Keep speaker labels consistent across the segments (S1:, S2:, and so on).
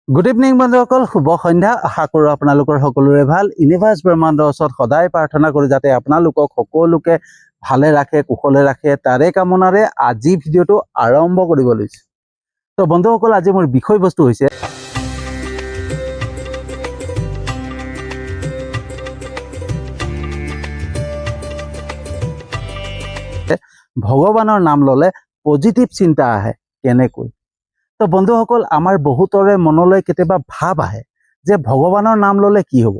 S1: Good evening বন্ধুসকল, শুভ সন্ধ্যা। আশা কৰোঁ আপোনালোকৰ সকলোৰে ভাল। ইউনিভাৰ্ছ ব্ৰহ্মাণ্ডৰ ওচৰত সদায় প্ৰাৰ্থনা কৰোঁ যাতে আপোনালোকক সকলোকে ভালে ৰাখে, কুশলে ৰাখে। তাৰে কামনাৰে আজি ভিডিঅ'টো আৰম্ভ কৰিব লৈছোঁ। তো বন্ধুসকল, আজি মোৰ বিষয়বস্তু হৈছে ভগৱানৰ নাম ল'লে পজিটিভ চিন্তা আহে কেনেকৈ। তো বন্ধুসকল, আমাৰ বহুতৰে মনলৈ কেতিয়াবা ভাৱ আহে যে ভগৱানৰ নাম ল'লে কি হ'ব,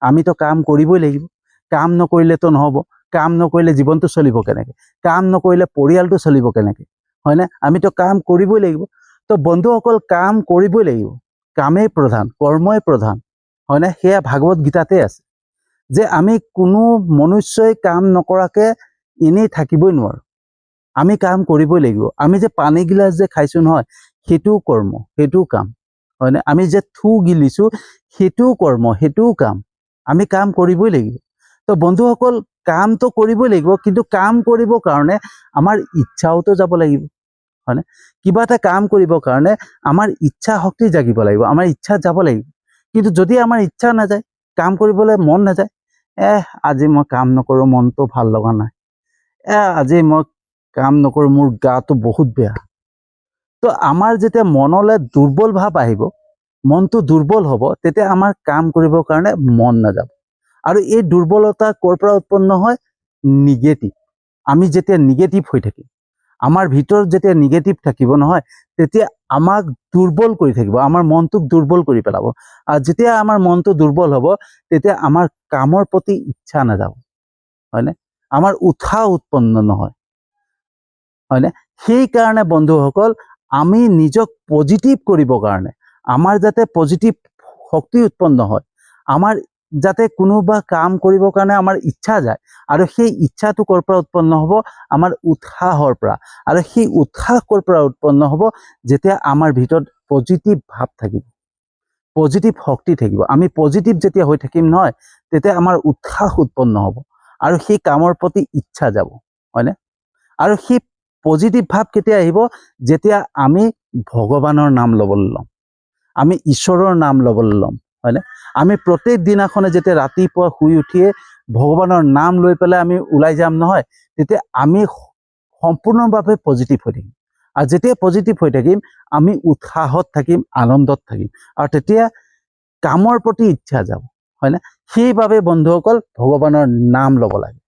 S1: আমিতো কাম কৰিবই লাগিব, কাম নকৰিলেতো নহ'ব, কাম নকৰিলে জীৱনটো চলিব কেনেকৈ, কাম নকৰিলে পৰিয়ালটো চলিব কেনেকৈ, হয়নে? আমিতো কাম কৰিবই লাগিব। তো বন্ধুসকল, কাম কৰিবই লাগিব, কামেই প্ৰধান, কৰ্মই প্ৰধান, হয়নে? সেয়া ভাগৱত গীতাতে আছে যে আমি কোনো মনুষ্যই কাম নকৰাকৈ এনেই থাকিবই নোৱাৰোঁ, আমি কাম কৰিবই লাগিব। আমি যে পানী গিলাচ যে খাইছোঁ নহয়, সেইটোও কৰ্ম, সেইটোও কাম, হয়নে? আমি যে থু গিলিছোঁ সেইটোও কৰ্ম, সেইটোও কাম, আমি কাম কৰিবই লাগিব। তো বন্ধুসকল, কামটো কৰিবই লাগিব, কিন্তু কাম কৰিবৰ কাৰণে আমাৰ ইচ্ছাওতো যাব লাগিব, হয়নে? কিবা এটা কাম কৰিবৰ কাৰণে আমাৰ ইচ্ছা শক্তি জাগিব লাগিব, আমাৰ ইচ্ছা যাব লাগিব। কিন্তু যদি আমাৰ ইচ্ছা নাযায়, কাম কৰিবলৈ মন নাযায়, আজি মই কাম নকৰোঁ, মনটো ভাল লগা নাই, আজি মই কাম নকৰোঁ, মোৰ গাটো বহুত বেয়া। তো আমাৰ যেতিয়া মনলৈ দুৰ্বল ভাৱ আহিব, মনটো দুৰ্বল হ'ব, তেতিয়া আমাৰ কাম কৰিবৰ কাৰণে মন নাযাব। আৰু এই দুৰ্বলতা ক'ৰ পৰা উৎপন্ন হয়? নিগেটিভ। আমি যেতিয়া নিগেটিভ হৈ থাকিম, আমাৰ ভিতৰত যেতিয়া নিগেটিভ থাকিব নহয়, তেতিয়া আমাক দুৰ্বল কৰি থাকিব, আমাৰ মনটোক দুৰ্বল কৰি পেলাব। আৰু যেতিয়া আমাৰ মনটো দুৰ্বল হ'ব, তেতিয়া আমাৰ কামৰ প্ৰতি ইচ্ছা নাযাব, হয়নে? আমাৰ উৎসাহ উৎপন্ন নহয়, হয়নে? সেইকাৰণে বন্ধুসকল, আমি নিজক পজিটিভ কৰিবৰ কাৰণে, আমাৰ যাতে পজিটিভ শক্তি উৎপন্ন হয়, আমাৰ যাতে কোনোবা কাম কৰিবৰ কাৰণে আমাৰ ইচ্ছা যায়, আৰু সেই ইচ্ছাটো ক'ৰ পৰা উৎপন্ন হ'ব? আমাৰ উৎসাহৰ পৰা। আৰু সেই উৎসাহ ক'ৰ পৰা উৎপন্ন হ'ব? যেতিয়া আমাৰ ভিতৰত পজিটিভ ভাৱ থাকিব, পজিটিভ শক্তি থাকিব, আমি পজিটিভ যেতিয়া হৈ থাকিম নহয়, তেতিয়া আমাৰ উৎসাহ উৎপন্ন হ'ব, আৰু সেই কামৰ প্ৰতি ইচ্ছা যাব, হয়নে? আৰু সেই পজিটিভ ভাৱ কেতিয়া আহিব? যেতিয়া আমি ভগৱানৰ নাম ল'বলৈ ল'ম, আমি ঈশ্বৰৰ নাম ল'বলৈ ল'ম, হয়নে? আমি প্ৰত্যেক দিনাখনে যেতিয়া ৰাতিপুৱা শুই উঠিয়ে ভগৱানৰ নাম লৈ পেলাই আমি ওলাই যাম নহয়, তেতিয়া আমি সম্পূৰ্ণভাৱে পজিটিভ হৈ থাকিম। আৰু যেতিয়া পজিটিভ হৈ থাকিম, আমি উৎসাহত থাকিম, আনন্দত থাকিম, আৰু তেতিয়া কামৰ প্ৰতি ইচ্ছা যাব, হয়নে? সেইবাবে বন্ধুসকল, ভগৱানৰ নাম ল'ব লাগে,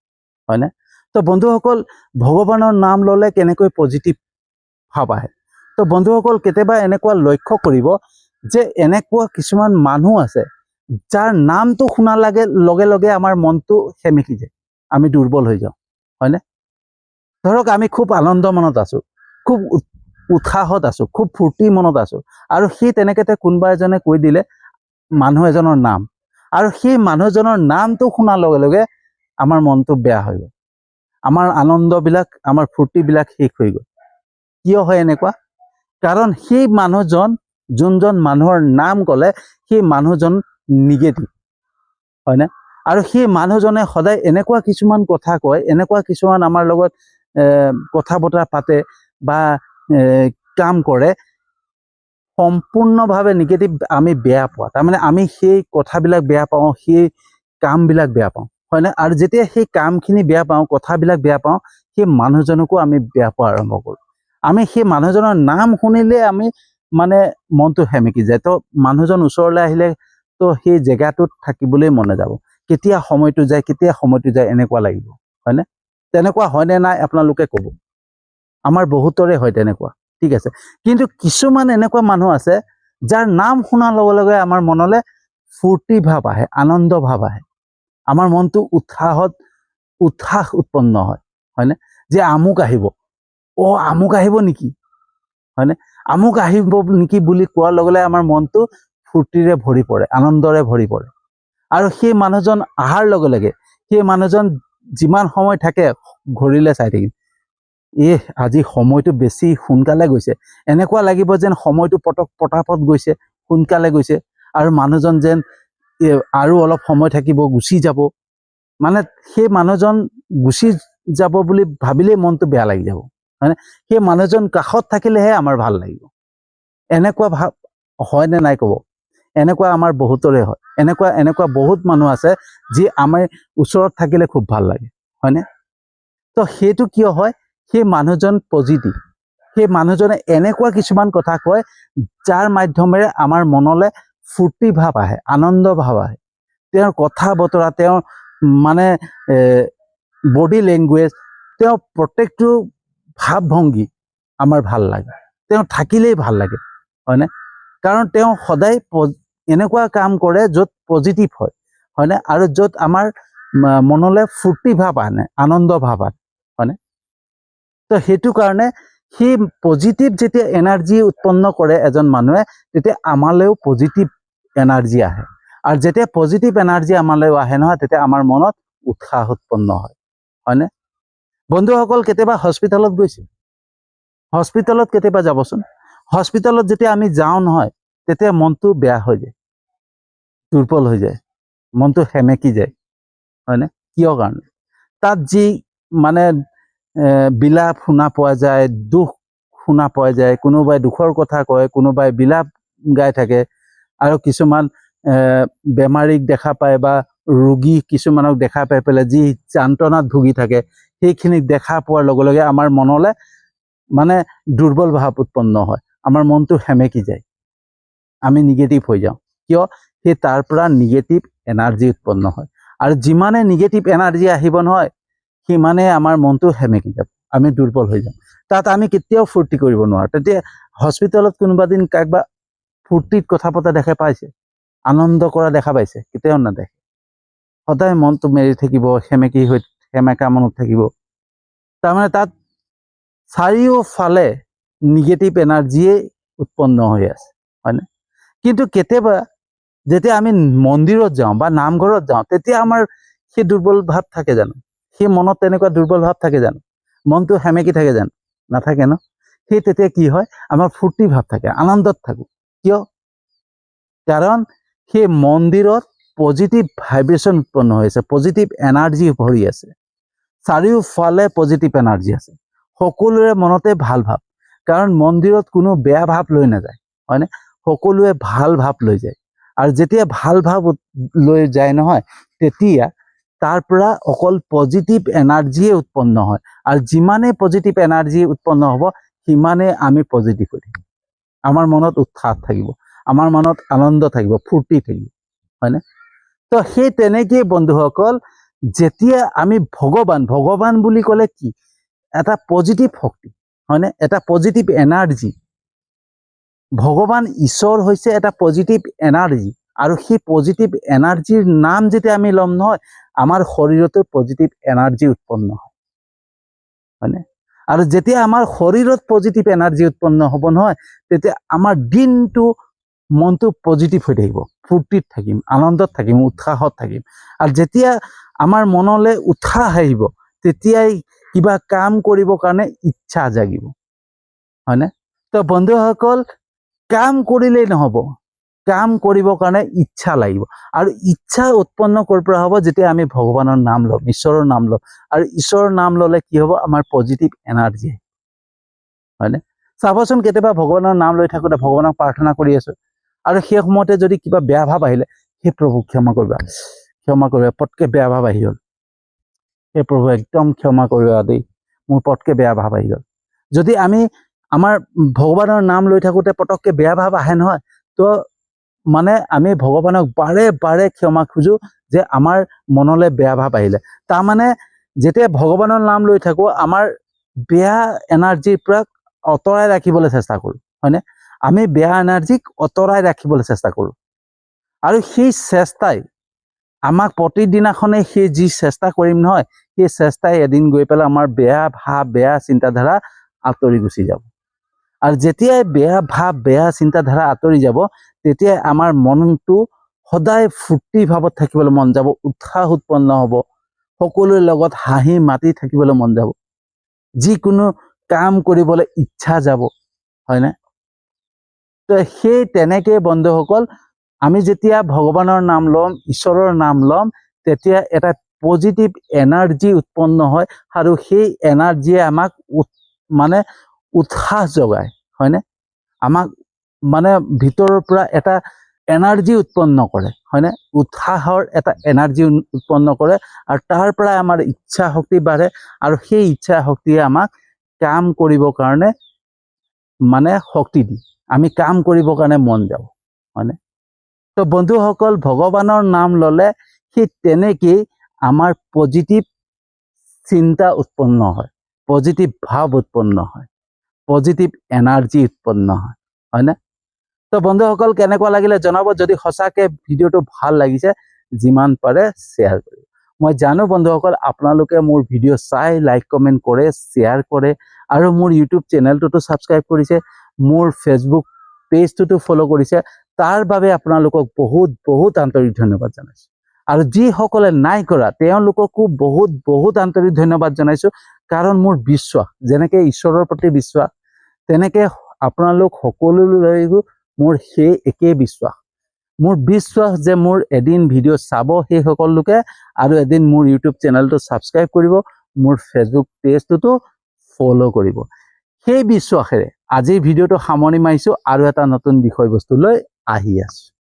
S1: হয়নে? তো বন্ধুসকল, ভগৱানৰ নাম ল'লে কেনেকৈ পজিটিভ ভাৱ আহে? তো বন্ধুসকল, কেতিয়াবা এনেকুৱা লক্ষ্য কৰিব যে এনেকুৱা কিছুমান মানুহ আছে যাৰ নামটো শুনাৰ লগে লগে আমাৰ মনটো সেমেকি যায়, আমি দুৰ্বল হৈ যাওঁ, হয়নে? ধৰক আমি খুব আনন্দ মনত আছোঁ, খুব উৎসাহত আছোঁ, খুব ফূৰ্তি মনত আছোঁ, আৰু সেই তেনেকৈ কোনোবা এজনে কৈ দিলে মানুহ এজনৰ নাম, আৰু সেই মানুহজনৰ নামটো শুনাৰ লগে লগে আমাৰ মনটো বেয়া হৈ গ'ল, আমাৰ আনন্দবিলাক, আমাৰ ফূৰ্তিবিলাক শেষ হৈ গ'ল। কিয় হয় এনেকুৱা? কাৰণ সেই মানুহজন, যোনজন মানুহৰ নাম ক'লে, সেই মানুহজন নিগেটিভ, হয়নে? আৰু সেই মানুহজনে সদায় এনেকুৱা কিছুমান কথা কয়, এনেকুৱা কিছুমান আমাৰ লগত কথা বতৰা পাতে বা কাম কৰে, সম্পূৰ্ণভাৱে নিগেটিভ, আমি বেয়া পোৱা, তাৰমানে আমি সেই কথাবিলাক বেয়া পাওঁ, সেই কামবিলাক বেয়া পাওঁ, হয়নে? আৰু যেতিয়া সেই কামখিনি বেয়া পাওঁ, কথাবিলাক বেয়া পাওঁ, সেই মানুহজনকো আমি বেয়া পোৱা আৰম্ভ কৰোঁ। আমি সেই মানুহজনৰ নাম শুনিলে আমি মানে মনটো সেমেকি যায়। তো মানুহজন ওচৰলৈ আহিলে তো সেই জেগাটোত থাকিবলৈ মন নাযাব, কেতিয়া সময়টো যায় এনেকুৱা লাগিব, হয়নে? তেনেকুৱা হয়নে নাই আপোনালোকে ক'ব। আমাৰ বহুতৰে হয় তেনেকুৱা, ঠিক আছে। কিন্তু কিছুমান এনেকুৱা মানুহ আছে যাৰ নাম শুনাৰ লগে লগে আমাৰ মনলৈ ফূৰ্তি ভাৱ আহে, আনন্দ ভাৱ আহে, আমাৰ মনটো উৎসাহ উৎপন্ন হয়, হয়নে? যে আমুক আহিব, আমুক আহিব নেকি, হয়নে? আমুক আহিব নেকি বুলি কোৱাৰ লগে লগে আমাৰ মনটো ফূৰ্তিৰে ভৰি পৰে, আনন্দৰে ভৰি পৰে। আৰু সেই মানুহজন অহাৰ লগে লগে, সেই মানুহজন যিমান সময় থাকে ঘড়ীলৈ চাই থাকিম, আজি সময়টো বেছি সোনকালে গৈছে, এনেকুৱা লাগিব যেন সময়টো পটাপট গৈছে, সোনকালে গৈছে, আৰু মানুহজন যেন আৰু অলপ সময় থাকিব, গুচি যাব, মানে সেই মানুহজন গুচি যাব বুলি ভাবিলেই মনটো বেয়া লাগি যাব, হয়নে? সেই মানুহজন কাষত থাকিলেহে আমাৰ ভাল লাগিব। এনেকুৱা ভাৱ হয়নে নাই ক'ব। এনেকুৱা আমাৰ বহুতৰে হয়, এনেকুৱা বহুত মানুহ আছে যি আমাৰ ওচৰত থাকিলে খুব ভাল লাগে, হয়নে? তো সেইটো কিয় হয়, সেই মানুহজন পজিটিভ, সেই মানুহজনে এনেকুৱা কিছুমান কথা কয় যাৰ মাধ্যমেৰে আমাৰ মনলৈ ফূৰ্তি ভাৱ আহে, আনন্দ ভাৱ আহে। তেওঁৰ কথা বতৰা, তেওঁৰ মানে বডি লেংগুৱেজ, তেওঁ প্ৰত্যেকটো ভাৱ ভংগী আমাৰ ভাল লাগে, তেওঁ থাকিলেই ভাল লাগে, হয়নে? কাৰণ তেওঁ সদায় এনেকুৱা কাম কৰে য'ত পজিটিভ হয়, হয়নে? আৰু য'ত আমাৰ মনলৈ ফূৰ্তি ভাৱ আনে, আনন্দ ভাৱ আনে, হয়নে? তো সেইটো কাৰণে সেই পজিটিভ যেতিয়া এনাৰ্জি উৎপন্ন কৰে এজন মানুহে, তেতিয়া আমালৈও পজিটিভ এনাৰ্জি আহে। আৰু যেতিয়া পজিটিভ এনাৰ্জি আমালৈ আহে নহয়, তেতিয়া আমাৰ মনত উৎসাহ উৎপন্ন হয়, হয়নে? বন্ধুসকল, কেতিয়াবা হস্পিটেলত গৈছে, হস্পিটেলত কেতিয়াবা যাবচোন, হস্পিটেলত যেতিয়া আমি যাওঁ নহয়, তেতিয়া মনটো বেয়া হৈ যায়, দুৰ্বল হৈ যায়, মনটো সেমেকি যায়, হয়নে? কিয় কাৰণে? তাত যি মানে বিলাপ শুনা পোৱা যায়, দুখ শুনা পোৱা যায়, কোনোবাই দুখৰ কথা কয়, কোনোবাই বিলাপ গাই থাকে, আৰু কিছুমান বেমাৰীক দেখা পায় বা ৰোগী কিছুমানক দেখা পাই পেলাই যি যান্ত্ৰণাত ভুগি থাকে, সেইখিনিক দেখা পোৱাৰ লগে লগে আমাৰ মনলৈ মানে দুৰ্বল ভাৱ উৎপন্ন হয়, আমাৰ মনটো সেমেকি যায়, আমি নিগেটিভ হৈ যাওঁ। কিয়? সেই তাৰ পৰা নিগেটিভ এনাৰ্জি উৎপন্ন হয়, আৰু যিমানে নিগেটিভ এনাৰ্জি আহিব নহয়, সিমানে আমাৰ মনটো সেমেকি যাব, আমি দুৰ্বল হৈ যাম। তাত আমি কেতিয়াও ফূৰ্তি কৰিব নোৱাৰোঁ। তেতিয়া হস্পিটেলত কোনোবা দিন কাৰোবা ফূৰ্তিত কথা পতা দেখা পাইছে, আনন্দ কৰা দেখা পাইছে? কেতিয়াও নেদেখে। সদায় মনটো মেলি থাকিব, সেমেকা মনত থাকিব। তাৰমানে তাত চাৰিওফালে নিগেটিভ এনাৰ্জিয়ে উৎপন্ন হৈ আছে, হয়নে? কিন্তু কেতিয়াবা যেতিয়া আমি মন্দিৰত যাওঁ বা নামঘৰত যাওঁ, তেতিয়া আমাৰ সেই দুৰ্বল ভাৱ থাকে জানো? সেই মনত তেনেকুৱা দুৰ্বল ভাৱ থাকে জানো? মনটো সেমেকি থাকে জানো? নাথাকে ন? সেই তেতিয়া কি হয়, আমাৰ ফূৰ্তি ভাৱ থাকে, আনন্দত থাকোঁ। কিয়? কাৰণ সেই মন্দিৰত পজিটিভ ভাইব্ৰেশ্যন উৎপন্ন হৈ আছে, পজিটিভ এনাৰ্জি ভৰি আছে, চাৰিওফালে পজিটিভ এনাৰ্জি আছে, সকলোৰে মনতে ভাল ভাৱ। কাৰণ মন্দিৰত কোনো বেয়া ভাৱ লৈ নাযায়, হয়নে? সকলোৱে ভাল ভাৱ লৈ যায়, আৰু যেতিয়া ভাল ভাৱ লৈ যায় নহয়, তেতিয়া তাৰ পৰা অকল পজিটিভ এনাৰ্জিয়ে উৎপন্ন হয়, আৰু যিমানেই পজিটিভ এনাৰ্জি উৎপন্ন হ'ব, সিমানেই আমি পজিটিভ হৈ থাকিম, আমাৰ মনত উৎসাহ থাকিব, আমাৰ মনত আনন্দ থাকিব, ফূৰ্তি থাকিব, হয়নে? তো সেই তেনেকেই বন্ধুসকল, যেতিয়া আমি ভগৱান বুলি ক'লে কি? এটা পজিটিভ শক্তি, হয়নে? এটা পজিটিভ এনাৰ্জি। ভগৱান ঈশ্বৰ হৈছে এটা পজিটিভ এনাৰ্জি, আৰু সেই পজিটিভ এনাৰ্জিৰ নাম যেতিয়া আমি ল'ম নহয়, আমাৰ শৰীৰতো পজিটিভ এনাৰ্জি উৎপন্ন হয়, হয়নে? আৰু যেতিয়া আমাৰ শৰীৰত পজিটিভ এনাৰ্জি উৎপন্ন হ'ব নহয়, তেতিয়া আমাৰ দিনটো মনটো পজিটিভ হৈ থাকিব, ফূৰ্তিত থাকিম, আনন্দত থাকিম, উৎসাহত থাকিম। আৰু যেতিয়া আমাৰ মনলৈ উৎসাহ আহিব, তেতিয়াই কিবা কাম কৰিবৰ কাৰণে ইচ্ছা জাগিব, হয়নে? তো বন্ধুসকল, কাম কৰিলেই নহ'ব, কাম কৰিবৰ কাৰণে ইচ্ছা লাগিব, আৰু ইচ্ছা উৎপন্ন ক'ৰ পৰা হ'ব? যেতিয়া আমি ভগৱানৰ নাম ল'ম, ঈশ্বৰৰ নাম ল'ম, আৰু ঈশ্বৰৰ নাম ল'লে কি হ'ব? আমাৰ পজিটিভ এনাৰ্জি, হয়নে? চাবচোন, কেতিয়াবা ভগৱানৰ নাম লৈ থাকোঁতে ভগৱানক প্ৰাৰ্থনা কৰি আছোঁ, আৰু সেই সময়তে যদি কিবা বেয়া ভাৱ আহিলে, হে প্ৰভু ক্ষমা কৰিবা, ক্ষমা কৰিবা, পটকৈ বেয়া ভাৱ আহি গ'ল, হে প্ৰভু একদম ক্ষমা কৰিবা দেই, মোৰ পটকৈ বেয়া ভাৱ আহি গ'ল। যদি আমি আমাৰ ভগৱানৰ নাম লৈ থাকোঁতে পটককৈ বেয়া ভাৱ আহে নহয়, তো মানে আমি ভগৱানক বাৰে বাৰে ক্ষমা খোজো যে আমাৰ মনলৈ বেয়া ভাৱ আহিলে। তাৰমানে যেতিয়া ভগৱানৰ নাম লৈ থাকোঁ, আমাৰ বেয়া এনাৰ্জিৰ পৰা আঁতৰাই ৰাখিবলৈ চেষ্টা কৰোঁ, হয়নে? আমি বেয়া এনাৰ্জিক আঁতৰাই ৰাখিবলৈ চেষ্টা কৰোঁ, আৰু সেই চেষ্টাই আমাক প্ৰতিদিনাখনে সেই যি চেষ্টা কৰিম নহয়, সেই চেষ্টাই এদিন গৈ পেলাই আমাৰ বেয়া ভাৱ, বেয়া চিন্তাধাৰা আঁতৰি গুচি যাব। আৰু যেতিয়াই বেয়া ভাৱ, বেয়া চিন্তাধাৰা আঁতৰি যাব, তেতিয়াই আমাৰ মনটো সদায় ফূৰ্তি ভাৱত থাকিবলৈ মন যাব, উৎসাহ উৎপন্ন হ'ব, সকলোৰে লগত হাঁহি মাতি থাকিবলৈ মন যাব, যিকোনো কাম কৰিবলৈ ইচ্ছা যাব, হয়নে? তো সেই তেনেকৈ বন্ধুসকল, আমি যেতিয়া ভগৱানৰ নাম ল'ম, ঈশ্বৰৰ নাম ল'ম, তেতিয়া এটা পজিটিভ এনাৰ্জি উৎপন্ন হয়, আৰু সেই এনাৰ্জিয়ে আমাক মানে উৎসাহ যোগায়, হয়নে? আমাক মানে ভিতৰৰ পৰা এটা এনাৰ্জি উৎপন্ন কৰে, হয়নে? উৎসাহৰ এটা এনাৰ্জি উৎপন্ন কৰে আৰু তাৰ পৰা আমাৰ ইচ্ছা শক্তি বাঢ়ে আৰু সেই ইচ্ছা শক্তিয়ে আমাক কাম কৰিবৰ কাৰণে মানে শক্তি দিয়ে, আমি কাম কৰিবৰ কাৰণে মন যাওঁ, হয়নে? তো বন্ধুসকল, ভগৱানৰ নাম ল'লে সেই তেনেকেই আমাৰ পজিটিভ চিন্তা উৎপন্ন হয়, পজিটিভ ভাৱ উৎপন্ন হয়, পজিটিভ এনাৰ্জি উৎপন্ন হয়, হয়নে? তো বন্ধুসকল, কেনেকুৱা লাগিলে জনাব। যদি সঁচাকৈ ভিডিঅ'টো ভাল লাগিছে, যিমান পাৰে শ্বেয়াৰ কৰিব। মই জানো বন্ধুসকল, আপোনালোকে মোৰ ভিডিঅ' চাই লাইক কমেণ্ট কৰে, শ্বেয়াৰ কৰে আৰু মোৰ ইউটিউব চেনেলটোতো ছাবস্ক্ৰাইব কৰিছে, মোৰ ফেচবুক পেজটোতো ফ'ল' কৰিছে। তাৰ বাবে আপোনালোকক বহুত বহুত আন্তৰিক ধন্যবাদ জনাইছোঁ। আৰু যিসকলে নাই কৰা তেওঁলোককো বহুত বহুত আন্তৰিক ধন্যবাদ জনাইছোঁ, কাৰণ মোৰ বিশ্বাস, যেনেকৈ ঈশ্বৰৰ প্ৰতি বিশ্বাস, তেনেকৈ আপোনালোক সকলোলৈও মোৰ সেই একেই বিশ্বাস। মোৰ বিশ্বাস যে মোৰ এদিন ভিডিঅ' চাব সেই সকল লোকে আৰু এদিন মোৰ ইউটিউব চেনেলটো ছাবস্ক্ৰাইব কৰিব, মোৰ ফেচবুক পেজটোতো ফ'ল' কৰিব। সেই বিশ্বাসেৰে আজিৰ ভিডিঅ'টো সামৰণি মাৰিছোঁ আৰু এটা নতুন বিষয়বস্তু লৈ আহি আছোঁ।